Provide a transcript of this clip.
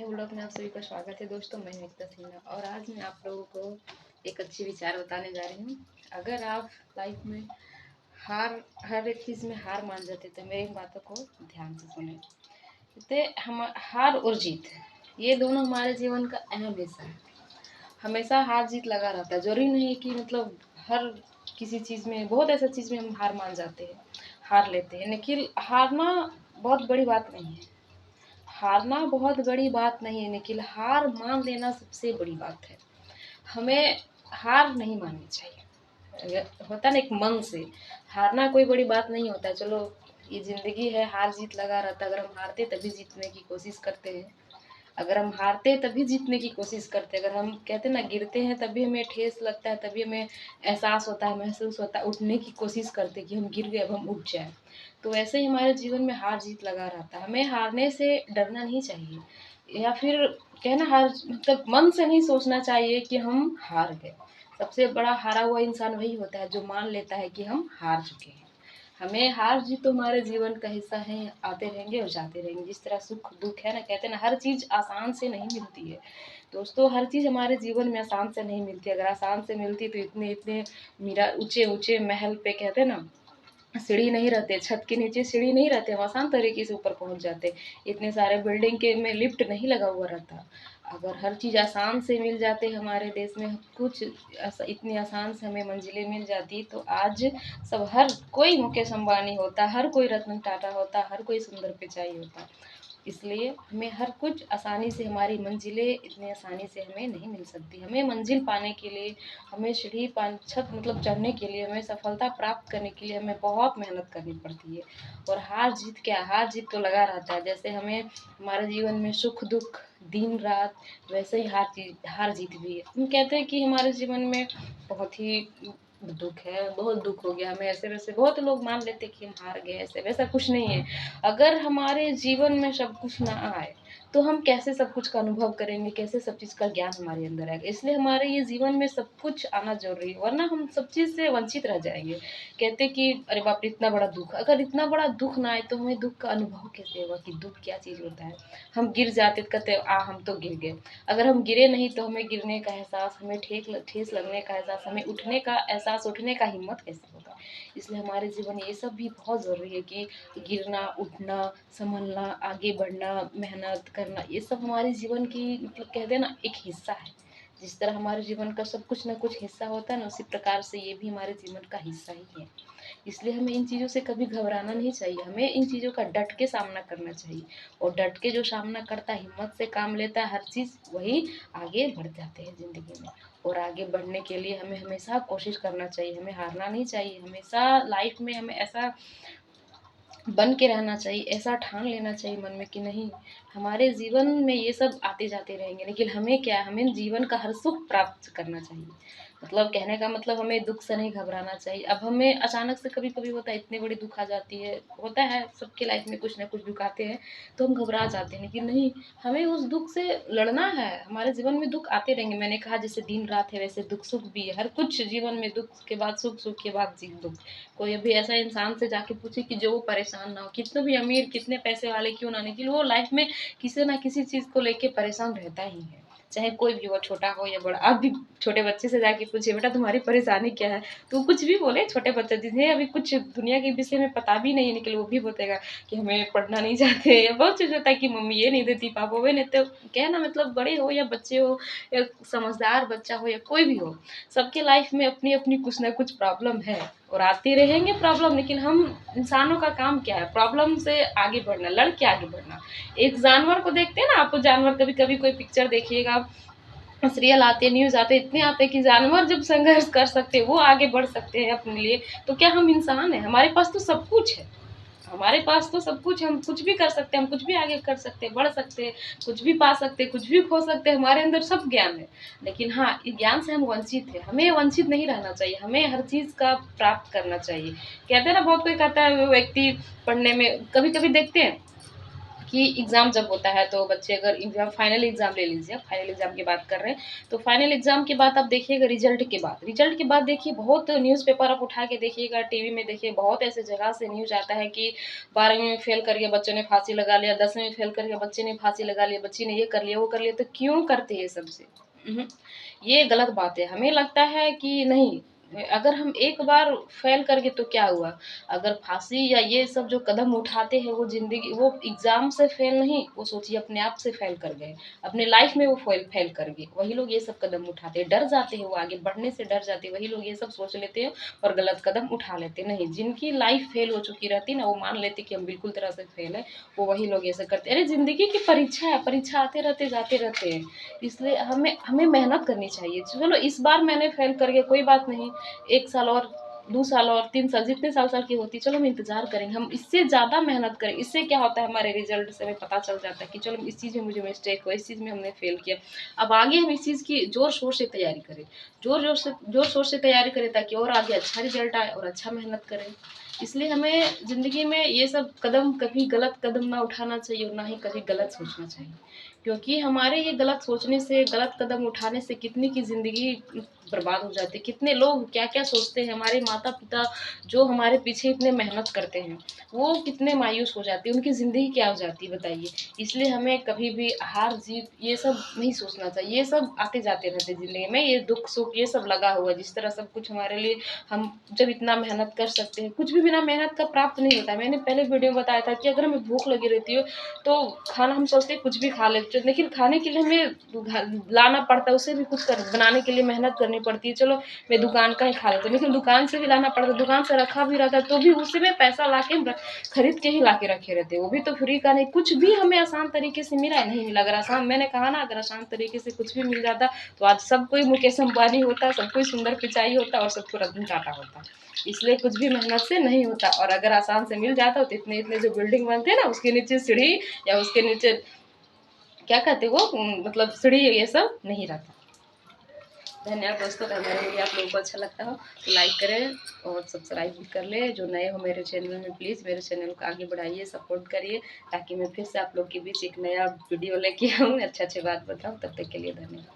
Blog में आप सभी का स्वागत है दोस्तों। मैं एकता सिन्हा और आज मैं आप लोगों को एक अच्छी विचार बताने जा रही हूँ। अगर आप लाइफ में हर एक चीज़ में हार मान जाते तो मेरी बातों को ध्यान से सुने। तो हम हार और जीत ये दोनों हमारे जीवन का अहम हिस्सा है। हमेशा हार जीत लगा रहता है। जरूरी नहीं कि मतलब हर किसी चीज़ में, बहुत ऐसा चीज़ में हम हार मान जाते हैं, हार लेते हैं, लेकिन हारना बहुत बड़ी बात नहीं है। हारना बहुत बड़ी बात नहीं है, लेकिन हार मान लेना सबसे बड़ी बात है। हमें हार नहीं माननी चाहिए। होता ना एक मन से हारना कोई बड़ी बात नहीं होता है। चलो ये जिंदगी है, हार जीत लगा रहता है। अगर हम हारते तभी जीतने की कोशिश करते हैं, अगर हम हारते तभी जीतने की कोशिश करते हैं। अगर हम कहते ना गिरते हैं तभी हमें ठेस लगता है, तभी हमें एहसास होता है, महसूस होता है, उठने की कोशिश करते हैं कि हम गिर गए अब हम उठ जाए। तो वैसे ही हमारे जीवन में हार जीत लगा रहता है। हमें हारने से डरना नहीं चाहिए, या फिर कहना हार मतलब मन से नहीं सोचना चाहिए कि हम हार गए। सबसे बड़ा हारा हुआ इंसान वही होता है जो मान लेता है कि हम हार चुके हैं। हमें हार जीत तो हमारे जीवन का हिस्सा है, आते रहेंगे और जाते रहेंगे। जिस तरह सुख दुख है ना, कहते हैं ना हर चीज़ आसान से नहीं मिलती है दोस्तों। हर चीज़ हमारे जीवन में आसान से नहीं मिलती। अगर आसान से मिलती तो इतने इतने मीरा ऊंचे ऊंचे महल पे कहते हैं ना सीढ़ी नहीं रहते, छत के नीचे सीढ़ी नहीं रहते, हम आसान तरीके से ऊपर पहुंच जाते। इतने सारे बिल्डिंग के में लिफ्ट नहीं लगा हुआ रहता। अगर हर चीज़ आसान से मिल जाते हमारे देश में, कुछ इतनी आसान से हमें मंजिलें मिल जाती तो आज सब हर कोई मुकेश अंबानी होता, हर कोई रतन टाटा होता, हर कोई सुंदर पिचाई होता। इसलिए हमें हर कुछ आसानी से, हमारी मंजिलें इतनी आसानी से हमें नहीं मिल सकती। हमें मंजिल पाने के लिए, हमें सीढ़ी छत मतलब चढ़ने के लिए, हमें सफलता प्राप्त करने के लिए हमें बहुत मेहनत करनी पड़ती है। और हार जीत क्या, हार जीत तो लगा रहता है। जैसे हमें हमारे जीवन में सुख दुख दिन रात, वैसे ही हार जीत भी है। हम कहते हैं कि हमारे जीवन में बहुत ही दुख है, बहुत दुख हो गया हमें, ऐसे वैसे बहुत लोग मान लेते कि हम हार गए। ऐसे वैसा कुछ नहीं है। अगर हमारे जीवन में सब कुछ ना आए तो हम कैसे सब कुछ का अनुभव करेंगे, कैसे सब चीज़ का ज्ञान हमारे अंदर आएगा। इसलिए हमारे ये जीवन में सब कुछ आना जरूरी है, वरना हम सब चीज़ से वंचित रह जाएंगे। कहते कि अरे बाप रे इतना बड़ा दुख, अगर इतना बड़ा दुख ना आए तो हमें दुख का अनुभव कैसे होगा कि दुख क्या चीज़ होता है। हम गिर जाते तो कहते हम तो गिर गए। अगर हम गिरे नहीं तो हमें गिरने का एहसास, हमें ठेस लगने का एहसास, हमें उठने का एहसास, उठने का हिम्मत कैसे होगा। इसलिए हमारे जीवन ये सब भी बहुत ज़रूरी है कि गिरना, उठना, संभलना, आगे बढ़ना, मेहनत करना, ये सब हमारे जीवन की मतलब कहते हैं ना एक हिस्सा है। जिस तरह हमारे जीवन का सब कुछ ना कुछ हिस्सा होता है ना, उसी प्रकार से ये भी हमारे जीवन का हिस्सा ही है। इसलिए हमें इन चीज़ों से कभी घबराना नहीं चाहिए, हमें इन चीज़ों का डट के सामना करना चाहिए। और डट के जो सामना करता है, हिम्मत से काम लेता है, हर चीज़ वही आगे बढ़ जाते हैं ज़िंदगी में। और आगे बढ़ने के लिए हमें हमेशा कोशिश करना चाहिए, हमें हारना नहीं चाहिए। हमेशा लाइफ में हमें ऐसा बन के रहना चाहिए, ऐसा ठान लेना चाहिए मन में कि नहीं, हमारे जीवन में ये सब आते जाते रहेंगे, लेकिन हमें क्या, हमें जीवन का हर सुख प्राप्त करना चाहिए। मतलब कहने का मतलब हमें दुख से नहीं घबराना चाहिए। अब हमें अचानक से कभी कभी होता है, इतनी बड़ी दुख आ जाती है, होता है सबके लाइफ में कुछ ना कुछ दुख आते हैं तो हम घबरा जाते हैं, लेकिन नहीं, हमें उस दुख से लड़ना है। हमारे जीवन में दुख आते रहेंगे, मैंने कहा जैसे दिन रात है वैसे दुख सुख भी है। हर कुछ जीवन में दुख के बाद सुख, सुख के बाद दुख। कोई अभी ऐसा इंसान से जाके पूछे कि जो वो परेशान ना हो, कितने भी अमीर, कितने पैसे वाले क्यों ना, लेकिन वो लाइफ में किसी ना किसी चीज़ को लेके परेशान रहता ही है। चाहे कोई भी हो, छोटा हो या बड़ा। आप भी छोटे बच्चे से जाके पूछिए बेटा तुम्हारी परेशानी क्या है, तो कुछ भी बोले। छोटे बच्चे जिन्हें अभी कुछ दुनिया के विषय में पता भी नहीं है, निकले वो भी बोलेगा कि हमें पढ़ना नहीं चाहते, या बहुत चीज़ होता है कि मम्मी ये नहीं देती, पापा वो नहीं। तो कहना मतलब बड़े हो या बच्चे हो, या समझदार बच्चा हो या कोई भी हो, सबके लाइफ में अपनी अपनी कुछ ना कुछ प्रॉब्लम है और आते रहेंगे प्रॉब्लम। लेकिन हम इंसानों का काम क्या है, प्रॉब्लम से आगे बढ़ना, लड़ के आगे बढ़ना। एक जानवर को देखते हैं ना आप, जानवर कभी कभी कोई पिक्चर देखिएगा, सीरियल आते, न्यूज़ आते, इतने आते हैं कि जानवर जब संघर्ष कर सकते हैं, वो आगे बढ़ सकते हैं अपने लिए, तो क्या हम इंसान हैं? हमारे पास तो सब कुछ है, हमारे पास तो सब कुछ, हम कुछ भी कर सकते हैं, हम कुछ भी आगे कर सकते हैं, बढ़ सकते हैं, कुछ भी पा सकते हैं, कुछ भी खो सकते हैं, हमारे अंदर सब ज्ञान है। लेकिन हाँ, इस ज्ञान से हम वंचित हैं, हमें वंचित नहीं रहना चाहिए, हमें हर चीज़ का प्राप्त करना चाहिए। कहते हैं ना, बहुत कोई कहता है वो व्यक्ति पढ़ने में, कभी कभी देखते हैं कि एग्ज़ाम जब होता है तो बच्चे अगर एग्ज़ाम फाइनल एग्ज़ाम ले लीजिए, फाइनल एग्ज़ाम की बात कर रहे हैं, तो फाइनल एग्ज़ाम के बाद आप देखिएगा रिज़ल्ट के बाद देखिए बहुत न्यूज़पेपर आप उठा के देखिएगा, टीवी में देखिए बहुत ऐसे जगह से न्यूज़ आता है कि 12वीं में फेल करके बच्चों ने फांसी लगा लिया, 10वीं में फेल करके बच्चे ने फांसी लगा लिया, बच्ची ने ये कर लिया, वो कर लिया, तो क्यों करते हैं ये सब से? उहुँ, ये गलत बात है। हमें लगता है कि नहीं, अगर हम एक बार फेल कर गए तो क्या हुआ? अगर फांसी या ये सब जो कदम उठाते हैं वो एग्ज़ाम से फेल नहीं, वो सोचिए अपने आप से फेल कर गए। अपने लाइफ़ में वो फेल फेल कर गए। वही लोग ये सब कदम उठाते हैं, डर जाते हैं, वो आगे बढ़ने से डर जाते हैं। वही लोग ये सब सोच लेते हैं और गलत कदम उठा लेते हैं। नहीं, जिनकी लाइफ़ फेल हो चुकी रहती है ना, वो मान लेते हैं कि हम बिल्कुल तरह से फेल हैं, वो वही लोग ऐसा करते हैं। अरे ज़िंदगी की परीक्षा है, परीक्षा आते रहते, जाते रहते हैं। इसलिए हमें हमें मेहनत करनी चाहिए। चलो इस बार मैंने फेल कर गया, कोई बात नहीं, 1 साल और 2 साल और 3 साल जितने साल की होती है, चलो हम इंतज़ार करेंगे, हम इससे ज़्यादा मेहनत करें। इससे क्या होता है, हमारे रिज़ल्ट से हमें पता चल जाता है कि चलो इस चीज़ में मुझे मिस्टेक हुआ, इस चीज़ में हमने फ़ेल किया। अब आगे हम इस चीज़ की ज़ोर-शोर से तैयारी करें। ज़ोर-शोर से तैयारी करें ताकि और आगे अच्छा रिज़ल्ट आए और अच्छा मेहनत करें। इसलिए हमें ज़िंदगी में ये सब कदम कभी गलत कदम ना उठाना चाहिए और ना ही कभी गलत सोचना चाहिए। क्योंकि हमारे ये गलत सोचने से, गलत कदम उठाने से कितनी की ज़िंदगी बर्बाद हो जाती है। कितने लोग क्या-क्या सोचते हैं, हमारे माता-पिता जो हमारे पीछे इतने मेहनत करते हैं, वो कितने मायूस हो जाते हैं, उनकी ज़िंदगी क्या हो जाती है बताइए। इसलिए हमें कभी भी हार-जीत ये सब नहीं सोचना चाहिए, ये सब आते-जाते रहते हैं ज़िंदगी में, ये दुःख-सुख ये सब लगा हुआ है। जिस तरह सब कुछ हमारे लिए हम जब इतना मेहनत कर सकते हैं, कुछ भी बिना मेहनत का प्राप्त नहीं होता है। मैंने पहले वीडियो में बताया था कि अगर हमें भूख लगी रहती है, तो खाना हम सोचते हैं कुछ भी खा लेते हैं, लेकिन खाने के लिए हमें लाना पड़ता है, उसे भी कुछ कर बनाने के लिए मेहनत करनी पड़ती है। चलो मैं दुकान का ही खा लेती हूँ, लेकिन दुकान से भी लाना पड़ता है, दुकान से रखा भी रहता है, तो भी उसी में पैसा लाके हम खरीद के ही लाके रखे रहते हैं। वो भी तो फ्री का नहीं, कुछ भी हमें आसान तरीके से मिला है, नहीं मिला। अगर आसान मैंने कहा ना, अगर आसान तरीके से कुछ भी मिल जाता, तो आज सब कोई मुकेश अंबानी होता, सब कोई सुंदर पिचाई होता और सबको रतन टाटा होता। इसलिए कुछ भी मेहनत से नहीं होता और अगर आसान से मिल जाता तो इतने-इतने जो बिल्डिंग बनते हैं ना, उसके नीचे सीढ़ी या उसके नीचे क्या कहते हैं वो मतलब सीढ़ी ये सब नहीं रहता। धन्यवाद दोस्तों, अगर मेरा वीडियो आप लोगों को अच्छा लगता हो तो लाइक करें और सब्सक्राइब भी कर लें। जो नए हो मेरे चैनल में प्लीज़ मेरे चैनल को आगे बढ़ाइए, सपोर्ट करिए ताकि मैं फिर से आप लोग के बीच एक नया वीडियो लेके आऊँ, अच्छे-अच्छे बात बताऊँ। तब तक के लिए धन्यवाद।